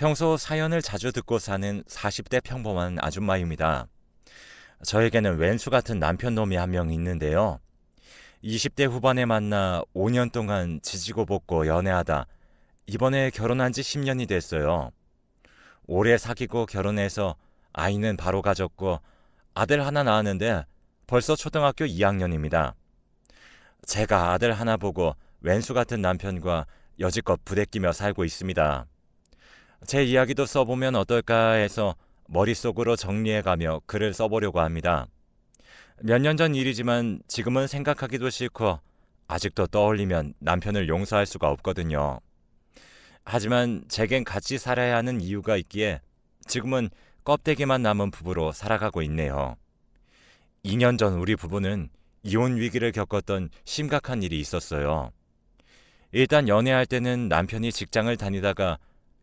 평소 사연을 자주 듣고 사는 40대 평범한 아줌마입니다. 저에게는 왼수 같은 남편 놈이 한 명 있는데요. 20대 후반에 만나 5년 동안 지지고 볶고 연애하다 이번에 결혼한 지 10년이 됐어요. 오래 사귀고 결혼해서 아이는 바로 가졌고 아들 하나 낳았는데 벌써 초등학교 2학년입니다. 제가 아들 하나 보고 왼수 같은 남편과 여지껏 부대끼며 살고 있습니다. 제 이야기도 써보면 어떨까 해서 머릿속으로 정리해가며 글을 써보려고 합니다. 몇 년 전 일이지만 지금은 생각하기도 싫고 아직도 떠올리면 남편을 용서할 수가 없거든요. 하지만 제겐 같이 살아야 하는 이유가 있기에 지금은 껍데기만 남은 부부로 살아가고 있네요. 2년 전 우리 부부는 이혼 위기를 겪었던 심각한 일이 있었어요. 일단 연애할 때는 남편이 직장을 다니다가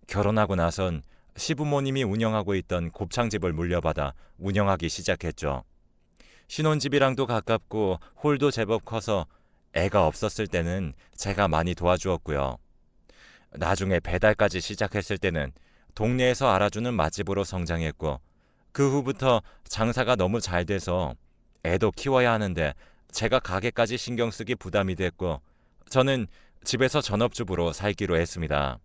결혼하고 나선 시부모님이 운영하고 있던 곱창집을 물려받아 운영하기 시작했죠. 신혼집이랑도 가깝고 홀도 제법 커서 애가 없었을 때는 제가 많이 도와주었고요. 나중에 배달까지 시작했을 때는 동네에서 알아주는 맛집으로 성장했고 그 후부터 장사가 너무 잘 돼서 애도 키워야 하는데 제가 가게까지 신경 쓰기 부담이 됐고 저는 집에서 전업주부로 살기로 했습니다.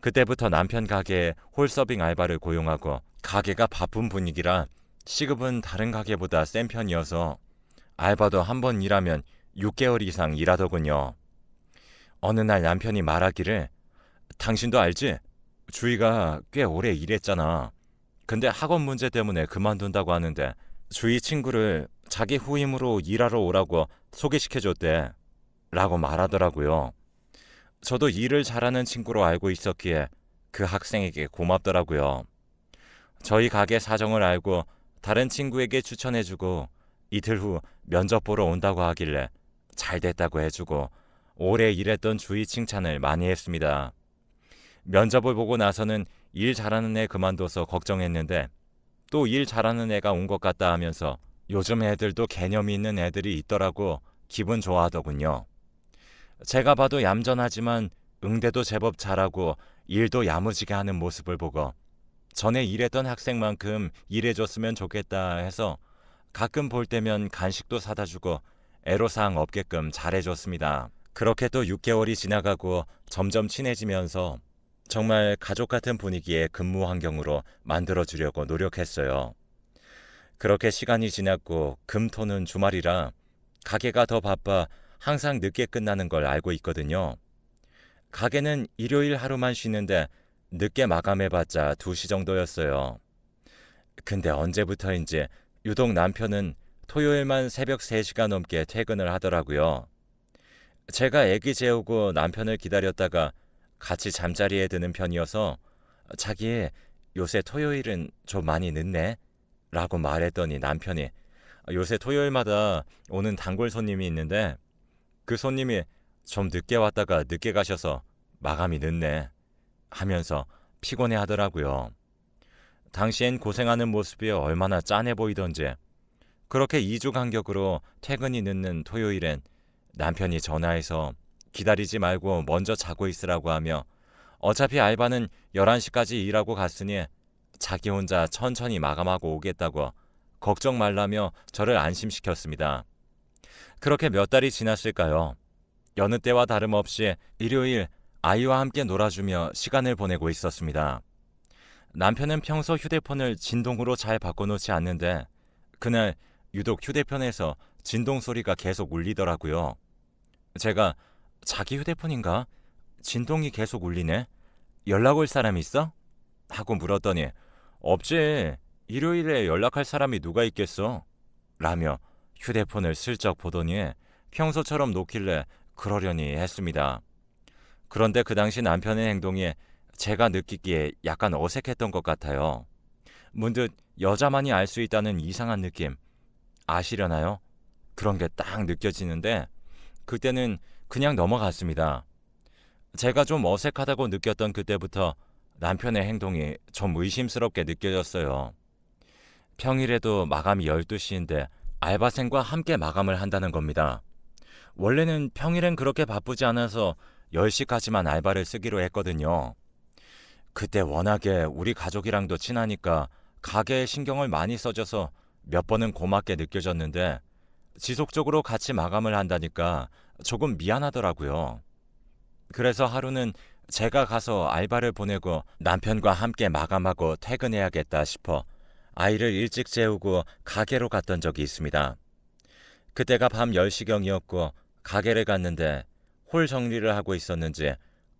그때부터 남편 가게에 홀서빙 알바를 고용하고 가게가 바쁜 분위기라 시급은 다른 가게보다 센 편이어서 알바도 한 번 일하면 6개월 이상 일하더군요. 어느 날 남편이 말하기를 당신도 알지? 주희가 꽤 오래 일했잖아. 근데 학원 문제 때문에 그만둔다고 하는데 주희 친구를 자기 후임으로 일하러 오라고 소개시켜줬대. 라고 말하더라고요. 저도 일을 잘하는 친구로 알고 있었기에 그 학생에게 고맙더라고요. 저희 가게 사정을 알고 다른 친구에게 추천해주고 이틀 후 면접 보러 온다고 하길래 잘 됐다고 해주고 오래 일했던 주희 칭찬을 많이 했습니다. 면접을 보고 나서는 일 잘하는 애 그만둬서 걱정했는데 또 일 잘하는 애가 온 것 같다 하면서 요즘 애들도 개념이 있는 애들이 있더라고 기분 좋아하더군요. 제가 봐도 얌전하지만 응대도 제법 잘하고 일도 야무지게 하는 모습을 보고 전에 일했던 학생만큼 일해줬으면 좋겠다 해서 가끔 볼 때면 간식도 사다 주고 애로사항 없게끔 잘해줬습니다. 그렇게 또 6개월이 지나가고 점점 친해지면서 정말 가족 같은 분위기의 근무 환경으로 만들어주려고 노력했어요. 그렇게 시간이 지났고 금토는 주말이라 가게가 더 바빠 항상 늦게 끝나는 걸 알고 있거든요. 가게는 일요일 하루만 쉬는데 늦게 마감해봤자 2시 정도였어요. 근데 언제부터인지 유독 남편은 토요일만 새벽 3시가 넘게 퇴근을 하더라고요. 제가 애기 재우고 남편을 기다렸다가 같이 잠자리에 드는 편이어서 자기 요새 토요일은 좀 많이 늦네? 라고 말했더니 남편이 요새 토요일마다 오는 단골 손님이 있는데 그 손님이 좀 늦게 왔다가 늦게 가셔서 마감이 늦네 하면서 피곤해 하더라고요. 당시엔 고생하는 모습이 얼마나 짠해 보이던지 그렇게 2주 간격으로 퇴근이 늦는 토요일엔 남편이 전화해서 기다리지 말고 먼저 자고 있으라고 하며 어차피 알바는 11시까지 일하고 갔으니 자기 혼자 천천히 마감하고 오겠다고 걱정 말라며 저를 안심시켰습니다. 그렇게 몇 달이 지났을까요? 여느 때와 다름없이 일요일 아이와 함께 놀아주며 시간을 보내고 있었습니다. 남편은 평소 휴대폰을 진동으로 잘 바꿔놓지 않는데 그날 유독 휴대폰에서 진동 소리가 계속 울리더라고요. 제가 자기 휴대폰인가? 진동이 계속 울리네? 연락 올 사람 있어? 하고 물었더니 없지. 일요일에 연락할 사람이 누가 있겠어? 라며 휴대폰을 슬쩍 보더니 평소처럼 놓길래 그러려니 했습니다. 그런데 그 당시 남편의 행동이 제가 느끼기에 약간 어색했던 것 같아요. 문득 여자만이 알 수 있다는 이상한 느낌 아시려나요? 그런 게 딱 느껴지는데 그때는 그냥 넘어갔습니다. 제가 좀 어색하다고 느꼈던 그때부터 남편의 행동이 좀 의심스럽게 느껴졌어요. 평일에도 마감이 12시인데 알바생과 함께 마감을 한다는 겁니다. 원래는 평일엔 그렇게 바쁘지 않아서 10시까지만 알바를 쓰기로 했거든요. 그때 워낙에 우리 가족이랑도 친하니까 가게에 신경을 많이 써줘서 몇 번은 고맙게 느껴졌는데 지속적으로 같이 마감을 한다니까 조금 미안하더라고요. 그래서 하루는 제가 가서 알바를 보내고 남편과 함께 마감하고 퇴근해야겠다 싶어 아이를 일찍 재우고 가게로 갔던 적이 있습니다. 그때가 밤 10시경이었고 가게를 갔는데 홀 정리를 하고 있었는지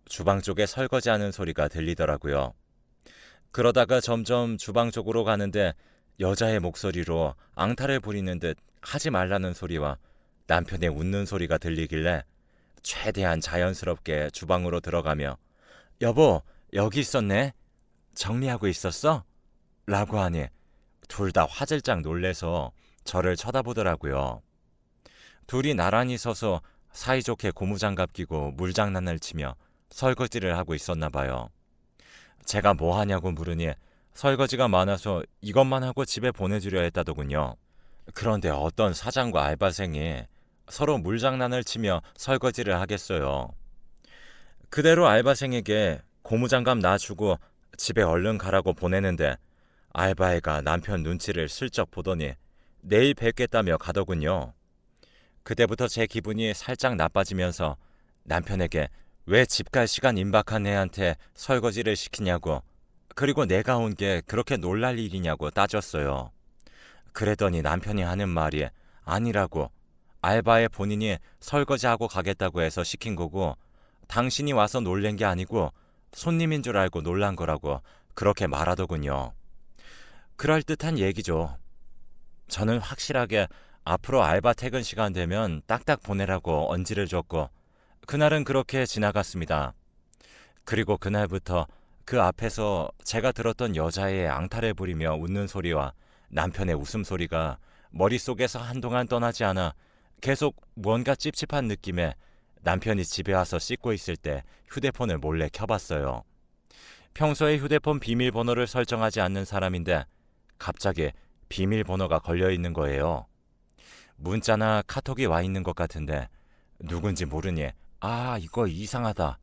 주방 쪽에 설거지하는 소리가 들리더라고요. 그러다가 점점 주방 쪽으로 가는데 여자의 목소리로 앙탈을 부리는 듯 하지 말라는 소리와 남편의 웃는 소리가 들리길래 최대한 자연스럽게 주방으로 들어가며 여보, 여기 있었네? 정리하고 있었어? 라고 하니 둘 다 화들짝 놀래서 저를 쳐다보더라고요. 둘이 나란히 서서 사이좋게 고무장갑 끼고 물장난을 치며 설거지를 하고 있었나 봐요. 제가 뭐 하냐고 물으니 설거지가 많아서 이것만 하고 집에 보내주려 했다더군요. 그런데 어떤 사장과 알바생이 서로 물장난을 치며 설거지를 하겠어요. 그대로 알바생에게 고무장갑 놔주고 집에 얼른 가라고 보내는데 알바애가 남편 눈치를 슬쩍 보더니 내일 뵙겠다며 가더군요. 그때부터 제 기분이 살짝 나빠지면서 남편에게 왜 집 갈 시간 임박한 애한테 설거지를 시키냐고, 그리고 내가 온 게 그렇게 놀랄 일이냐고 따졌어요. 그랬더니 남편이 하는 말이 아니라고, 알바에 본인이 설거지하고 가겠다고 해서 시킨 거고 당신이 와서 놀란 게 아니고 손님인 줄 알고 놀란 거라고 그렇게 말하더군요. 그럴듯한 얘기죠. 저는 확실하게 앞으로 알바 퇴근 시간 되면 딱딱 보내라고 언지를 줬고 그날은 그렇게 지나갔습니다. 그리고 그날부터 그 앞에서 제가 들었던 여자의 앙탈을 부리며 웃는 소리와 남편의 웃음소리가 머릿속에서 한동안 떠나지 않아 계속 뭔가 찝찝한 느낌에 남편이 집에 와서 씻고 있을 때 휴대폰을 몰래 켜봤어요. 평소에 휴대폰 비밀번호를 설정하지 않는 사람인데 갑자기 비밀번호가 걸려있는 거예요. 문자나 카톡이 와 있는 것 같은데 누군지 모르니 이거 이상하다.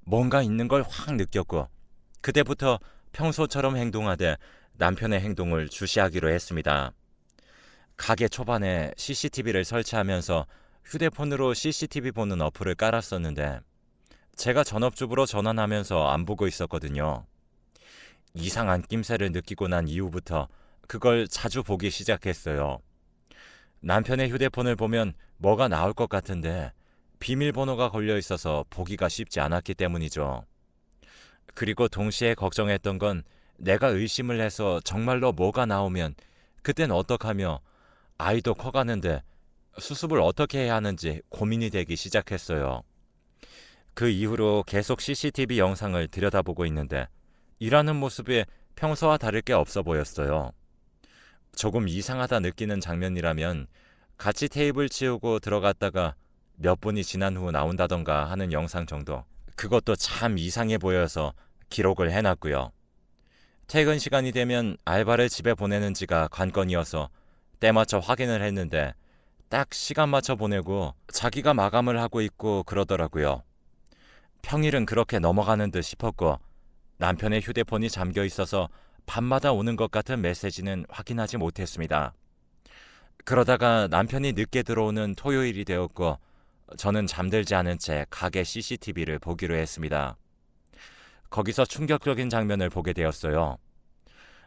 뭔가 있는 걸 확 느꼈고 그때부터 평소처럼 행동하되 남편의 행동을 주시하기로 했습니다. 가게 초반에 CCTV를 설치하면서 휴대폰으로 CCTV 보는 어플을 깔았었는데 제가 전업주부로 전환하면서 안 보고 있었거든요. 이상한 낌새를 느끼고 난 이후부터 그걸 자주 보기 시작했어요. 남편의 휴대폰을 보면 뭐가 나올 것 같은데 비밀번호가 걸려 있어서 보기가 쉽지 않았기 때문이죠. 그리고 동시에 걱정했던 건 내가 의심을 해서 정말로 뭐가 나오면 그땐 어떡하며 아이도 커가는데 수습을 어떻게 해야 하는지 고민이 되기 시작했어요. 그 이후로 계속 CCTV 영상을 들여다보고 있는데 일하는 모습이 평소와 다를 게 없어 보였어요. 조금 이상하다 느끼는 장면이라면 같이 테이블 치우고 들어갔다가 몇 분이 지난 후 나온다던가 하는 영상 정도. 그것도 참 이상해 보여서 기록을 해놨고요. 퇴근 시간이 되면 알바를 집에 보내는지가 관건이어서 때맞춰 확인을 했는데 딱 시간 맞춰 보내고 자기가 마감을 하고 있고 그러더라고요. 평일은 그렇게 넘어가는 듯 싶었고 남편의 휴대폰이 잠겨 있어서 밤마다 오는 것 같은 메시지는 확인하지 못했습니다. 그러다가 남편이 늦게 들어오는 토요일이 되었고 저는 잠들지 않은 채 가게 CCTV를 보기로 했습니다. 거기서 충격적인 장면을 보게 되었어요.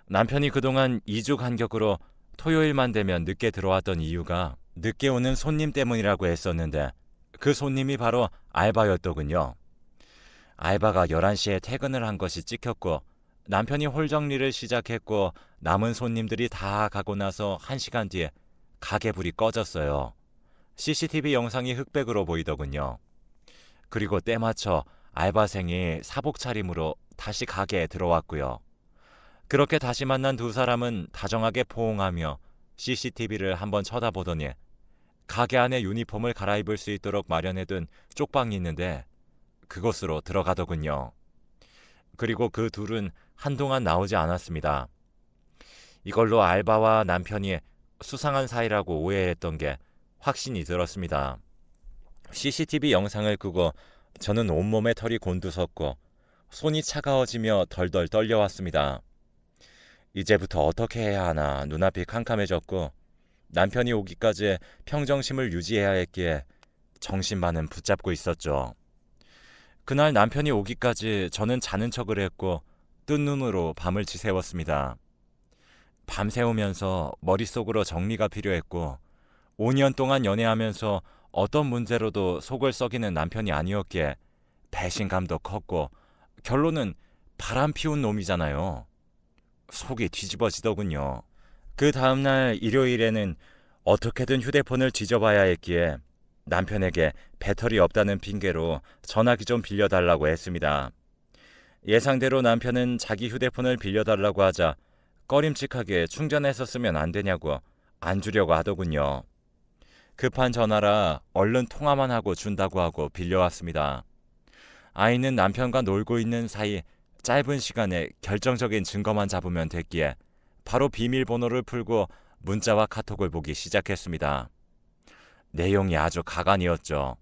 남편이 그동안 2주 간격으로 토요일만 되면 늦게 들어왔던 이유가 늦게 오는 손님 때문이라고 했었는데 그 손님이 바로 알바였더군요. 알바가 11시에 퇴근을 한 것이 찍혔고 남편이 홀 정리를 시작했고 남은 손님들이 다 가고 나서 1시간 뒤에 가게 불이 꺼졌어요. CCTV 영상이 흑백으로 보이더군요. 그리고 때맞춰 알바생이 사복 차림으로 다시 가게에 들어왔고요. 그렇게 다시 만난 두 사람은 다정하게 포옹하며 CCTV를 한번 쳐다보더니 가게 안에 유니폼을 갈아입을 수 있도록 마련해둔 쪽방이 있는데 그곳으로 들어가더군요. 그리고 그 둘은 한동안 나오지 않았습니다. 이걸로 알바와 남편이 수상한 사이라고 오해했던 게 확신이 들었습니다. CCTV 영상을 끄고 저는 온몸에 털이 곤두섰고 손이 차가워지며 덜덜 떨려왔습니다. 이제부터 어떻게 해야 하나 눈앞이 캄캄해졌고 남편이 오기까지 평정심을 유지해야 했기에 정신만은 붙잡고 있었죠. 그날 남편이 오기까지 저는 자는 척을 했고 뜬 눈으로 밤을 지새웠습니다. 밤새우면서 머릿속으로 정리가 필요했고 5년 동안 연애하면서 어떤 문제로도 속을 썩이는 남편이 아니었기에 배신감도 컸고 결론은 바람 피운 놈이잖아요. 속이 뒤집어지더군요. 그 다음날 일요일에는 어떻게든 휴대폰을 뒤져봐야 했기에 남편에게 배터리 없다는 핑계로 전화기 좀 빌려달라고 했습니다. 예상대로 남편은 자기 휴대폰을 빌려달라고 하자 꺼림칙하게 충전해서 쓰면 안 되냐고 안 주려고 하더군요. 급한 전화라 얼른 통화만 하고 준다고 하고 빌려왔습니다. 아이는 남편과 놀고 있는 사이 짧은 시간에 결정적인 증거만 잡으면 됐기에 바로 비밀번호를 풀고 문자와 카톡을 보기 시작했습니다. 내용이 아주 가관이었죠.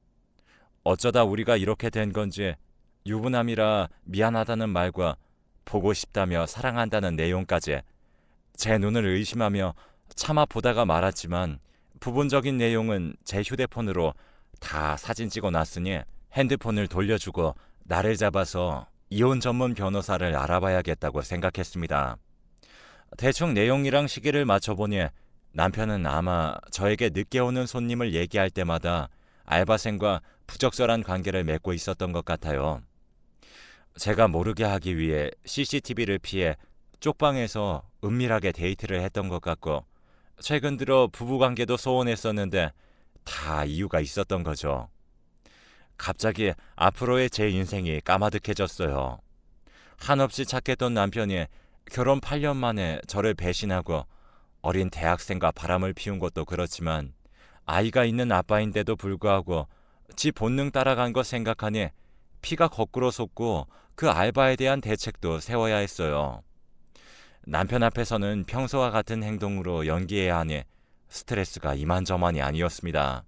어쩌다 우리가 이렇게 된 건지 유부남이라 미안하다는 말과 보고 싶다며 사랑한다는 내용까지 제 눈을 의심하며 차마 보다가 말았지만 부분적인 내용은 제 휴대폰으로 다 사진 찍어 놨으니 핸드폰을 돌려주고 나를 잡아서 이혼 전문 변호사를 알아봐야겠다고 생각했습니다. 대충 내용이랑 시기를 맞춰보니 남편은 아마 저에게 늦게 오는 손님을 얘기할 때마다 알바생과 부적절한 관계를 맺고 있었던 것 같아요. 제가 모르게 하기 위해 CCTV를 피해 쪽방에서 은밀하게 데이트를 했던 것 같고 최근 들어 부부관계도 소원했었는데 다 이유가 있었던 거죠. 갑자기 앞으로의 제 인생이 까마득해졌어요. 한없이 착했던 남편이 결혼 8년 만에 저를 배신하고 어린 대학생과 바람을 피운 것도 그렇지만 아이가 있는 아빠인데도 불구하고 지 본능 따라간 것 생각하니 피가 거꾸로 솟고 그 알바에 대한 대책도 세워야 했어요. 남편 앞에서는 평소와 같은 행동으로 연기해야 하니 스트레스가 이만저만이 아니었습니다.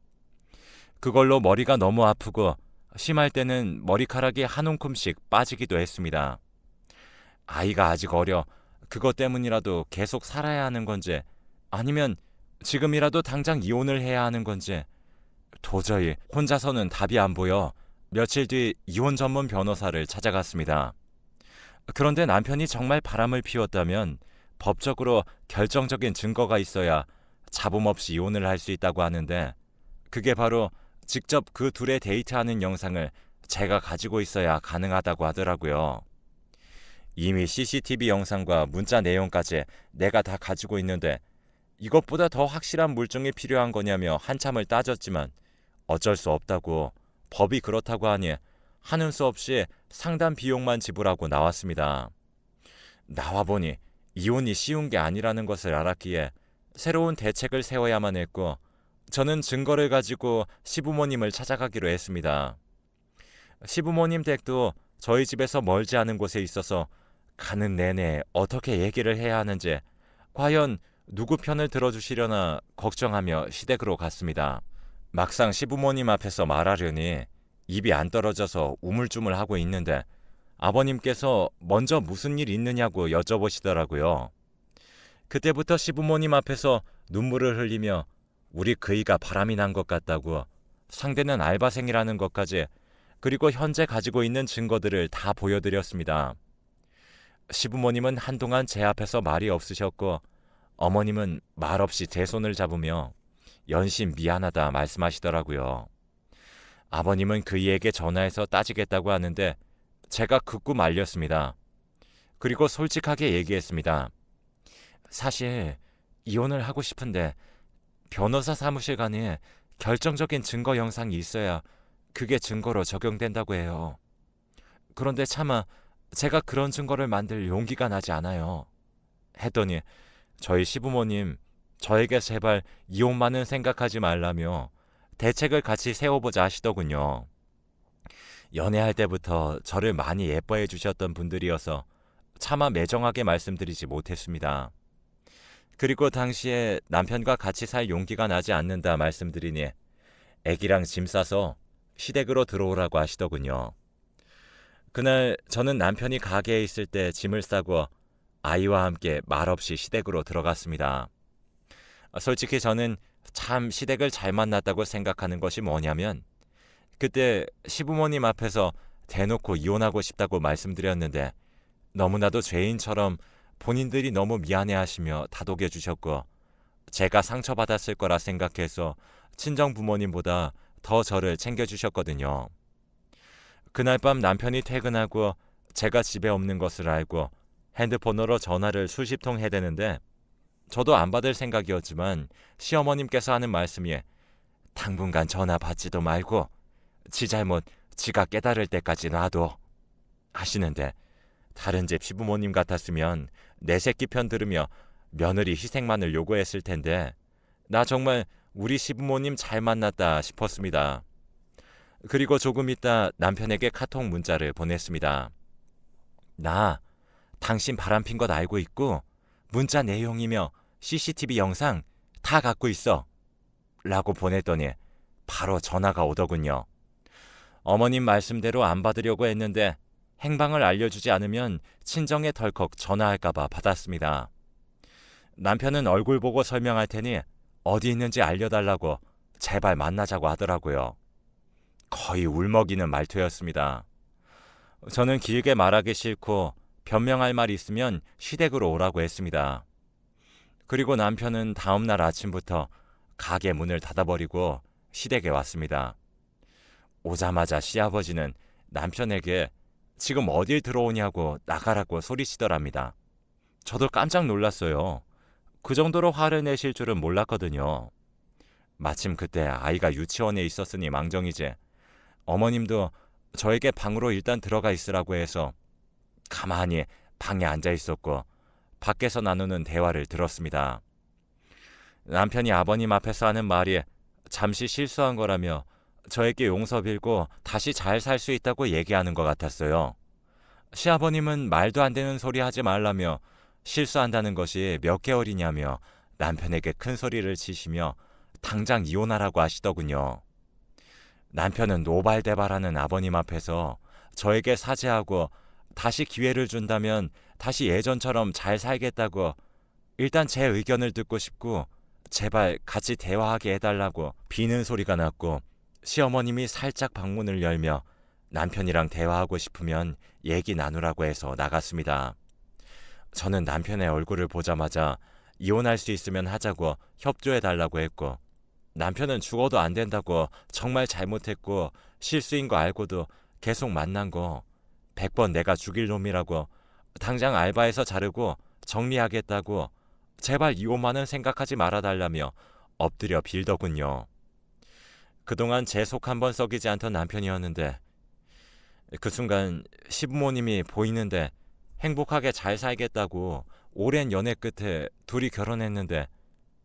그걸로 머리가 너무 아프고 심할 때는 머리카락이 한 움큼씩 빠지기도 했습니다. 아이가 아직 어려 그것 때문이라도 계속 살아야 하는 건지 아니면 지금이라도 당장 이혼을 해야 하는 건지 도저히 혼자서는 답이 안 보여 며칠 뒤 이혼 전문 변호사를 찾아갔습니다. 그런데 남편이 정말 바람을 피웠다면 법적으로 결정적인 증거가 있어야 잡음 없이 이혼을 할 수 있다고 하는데 그게 바로 직접 그 둘의 데이트하는 영상을 제가 가지고 있어야 가능하다고 하더라고요. 이미 CCTV 영상과 문자 내용까지 내가 다 가지고 있는데 이것보다 더 확실한 물증이 필요한 거냐며 한참을 따졌지만 어쩔 수 없다고 법이 그렇다고 하니 하는 수 없이 상담 비용만 지불하고 나왔습니다. 나와보니 이혼이 쉬운 게 아니라는 것을 알았기에 새로운 대책을 세워야만 했고 저는 증거를 가지고 시부모님을 찾아가기로 했습니다. 시부모님 댁도 저희 집에서 멀지 않은 곳에 있어서 가는 내내 어떻게 얘기를 해야 하는지 과연 누구 편을 들어주시려나 걱정하며 시댁으로 갔습니다. 막상 시부모님 앞에서 말하려니 입이 안 떨어져서 우물쭈물하고 있는데 아버님께서 먼저 무슨 일 있느냐고 여쭤보시더라고요. 그때부터 시부모님 앞에서 눈물을 흘리며 우리 그이가 바람이 난 것 같다고 상대는 알바생이라는 것까지 그리고 현재 가지고 있는 증거들을 다 보여드렸습니다. 시부모님은 한동안 제 앞에서 말이 없으셨고 어머님은 말없이 제 손을 잡으며 연신 미안하다 말씀하시더라고요. 아버님은 그이에게 전화해서 따지겠다고 하는데 제가 극구 말렸습니다. 그리고 솔직하게 얘기했습니다. 사실 이혼을 하고 싶은데 변호사 사무실 간에 결정적인 증거 영상이 있어야 그게 증거로 적용된다고 해요. 그런데 차마 제가 그런 증거를 만들 용기가 나지 않아요. 했더니 저희 시부모님 저에게 제발 이혼만은 생각하지 말라며 대책을 같이 세워보자 하시더군요. 연애할 때부터 저를 많이 예뻐해 주셨던 분들이어서 차마 매정하게 말씀드리지 못했습니다. 그리고 당시에 남편과 같이 살 용기가 나지 않는다 말씀드리니 애기랑 짐 싸서 시댁으로 들어오라고 하시더군요. 그날 저는 남편이 가게에 있을 때 짐을 싸고 아이와 함께 말없이 시댁으로 들어갔습니다. 솔직히 저는 참 시댁을 잘 만났다고 생각하는 것이 뭐냐면 그때 시부모님 앞에서 대놓고 이혼하고 싶다고 말씀드렸는데 너무나도 죄인처럼 본인들이 너무 미안해하시며 다독여 주셨고 제가 상처받았을 거라 생각해서 친정 부모님보다 더 저를 챙겨주셨거든요. 그날 밤 남편이 퇴근하고 제가 집에 없는 것을 알고 핸드폰으로 전화를 수십 통 해대는데 저도 안 받을 생각이었지만 시어머님께서 하는 말씀이 당분간 전화 받지도 말고 지 잘못 지가 깨달을 때까지 놔둬 하시는데 다른 집 시부모님 같았으면 내 새끼 편 들으며 며느리 희생만을 요구했을 텐데 나 정말 우리 시부모님 잘 만났다 싶었습니다. 그리고 조금 있다 남편에게 카톡 문자를 보냈습니다. 나 당신 바람핀 것 알고 있고 문자 내용이며 CCTV 영상 다 갖고 있어 라고 보냈더니 바로 전화가 오더군요. 어머님 말씀대로 안 받으려고 했는데 행방을 알려주지 않으면 친정에 덜컥 전화할까봐 받았습니다. 남편은 얼굴 보고 설명할 테니 어디 있는지 알려달라고 제발 만나자고 하더라고요. 거의 울먹이는 말투였습니다. 저는 길게 말하기 싫고 변명할 말 있으면 시댁으로 오라고 했습니다. 그리고 남편은 다음날 아침부터 가게 문을 닫아버리고 시댁에 왔습니다. 오자마자 시아버지는 남편에게 지금 어딜 들어오냐고 나가라고 소리치더랍니다. 저도 깜짝 놀랐어요. 그 정도로 화를 내실 줄은 몰랐거든요. 마침 그때 아이가 유치원에 있었으니 망정이지 어머님도 저에게 방으로 일단 들어가 있으라고 해서 가만히 방에 앉아 있었고 밖에서 나누는 대화를 들었습니다. 남편이 아버님 앞에서 하는 말이 잠시 실수한 거라며 저에게 용서 빌고 다시 잘 살 수 있다고 얘기하는 것 같았어요. 시아버님은 말도 안 되는 소리 하지 말라며 실수한다는 것이 몇 개월이냐며 남편에게 큰 소리를 치시며 당장 이혼하라고 하시더군요. 남편은 노발대발하는 아버님 앞에서 저에게 사죄하고 다시 기회를 준다면 다시 예전처럼 잘 살겠다고 일단 제 의견을 듣고 싶고 제발 같이 대화하게 해달라고 비는 소리가 났고 시어머님이 살짝 방문을 열며 남편이랑 대화하고 싶으면 얘기 나누라고 해서 나갔습니다. 저는 남편의 얼굴을 보자마자 이혼할 수 있으면 하자고 협조해달라고 했고 남편은 죽어도 안 된다고 정말 잘못했고 실수인 거 알고도 계속 만난 거 100번 내가 죽일 놈이라고 당장 알바에서 자르고 정리하겠다고 제발 이혼만은 생각하지 말아달라며 엎드려 빌더군요. 그동안 제 속 한번 썩이지 않던 남편이었는데 그 순간 시부모님이 보이는데 행복하게 잘 살겠다고 오랜 연애 끝에 둘이 결혼했는데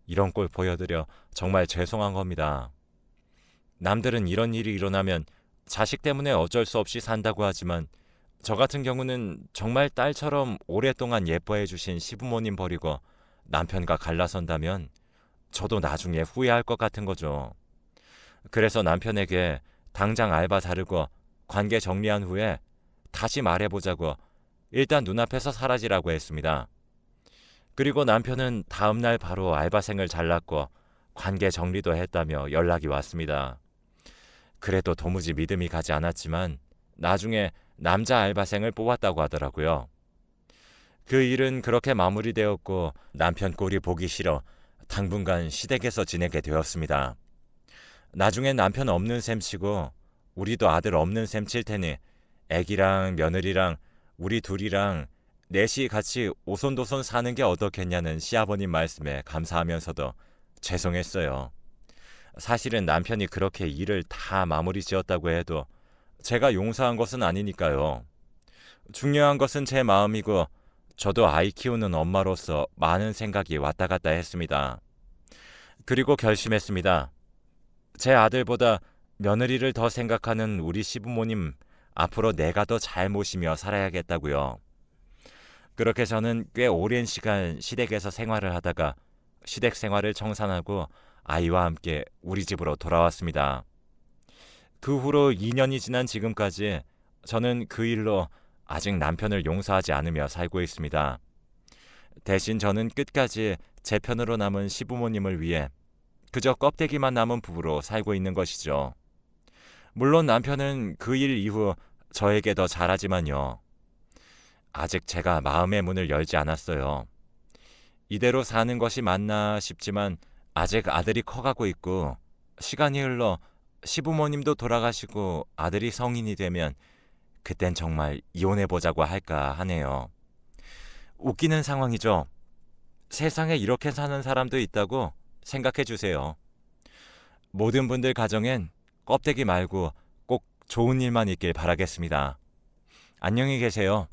이런 꼴 보여드려 정말 죄송한 겁니다. 남들은 이런 일이 일어나면 자식 때문에 어쩔 수 없이 산다고 하지만 저 같은 경우는 정말 딸처럼 오랫동안 예뻐해 주신 시부모님 버리고 남편과 갈라선다면 저도 나중에 후회할 것 같은 거죠. 그래서 남편에게 당장 알바 자르고 관계 정리한 후에 다시 말해보자고 일단 눈앞에서 사라지라고 했습니다. 그리고 남편은 다음날 바로 알바생을 잘랐고 관계 정리도 했다며 연락이 왔습니다. 그래도 도무지 믿음이 가지 않았지만 나중에 남자 알바생을 뽑았다고 하더라고요. 그 일은 그렇게 마무리되었고 남편 꼴이 보기 싫어 당분간 시댁에서 지내게 되었습니다. 나중엔 남편 없는 셈 치고 우리도 아들 없는 셈 칠 테니 애기랑 며느리랑 우리 둘이랑 넷이 같이 오손도손 사는 게 어떻겠냐는 시아버님 말씀에 감사하면서도 죄송했어요. 사실은 남편이 그렇게 일을 다 마무리 지었다고 해도 제가 용서한 것은 아니니까요. 중요한 것은 제 마음이고 저도 아이 키우는 엄마로서 많은 생각이 왔다 갔다 했습니다. 그리고 결심했습니다. 제 아들보다 며느리를 더 생각하는 우리 시부모님 앞으로 내가 더 잘 모시며 살아야겠다고요. 그렇게 저는 꽤 오랜 시간 시댁에서 생활을 하다가 시댁 생활을 청산하고 아이와 함께 우리 집으로 돌아왔습니다. 그 후로 2년이 지난 지금까지 저는 그 일로 아직 남편을 용서하지 않으며 살고 있습니다. 대신 저는 끝까지 제 편으로 남은 시부모님을 위해 그저 껍데기만 남은 부부로 살고 있는 것이죠. 물론 남편은 그 일 이후 저에게 더 잘하지만요. 아직 제가 마음의 문을 열지 않았어요. 이대로 사는 것이 맞나 싶지만 아직 아들이 커가고 있고 시간이 흘러 시부모님도 돌아가시고 아들이 성인이 되면 그땐 정말 이혼해보자고 할까 하네요. 웃기는 상황이죠. 세상에 이렇게 사는 사람도 있다고 생각해 주세요. 모든 분들 가정엔 껍데기 말고 꼭 좋은 일만 있길 바라겠습니다. 안녕히 계세요.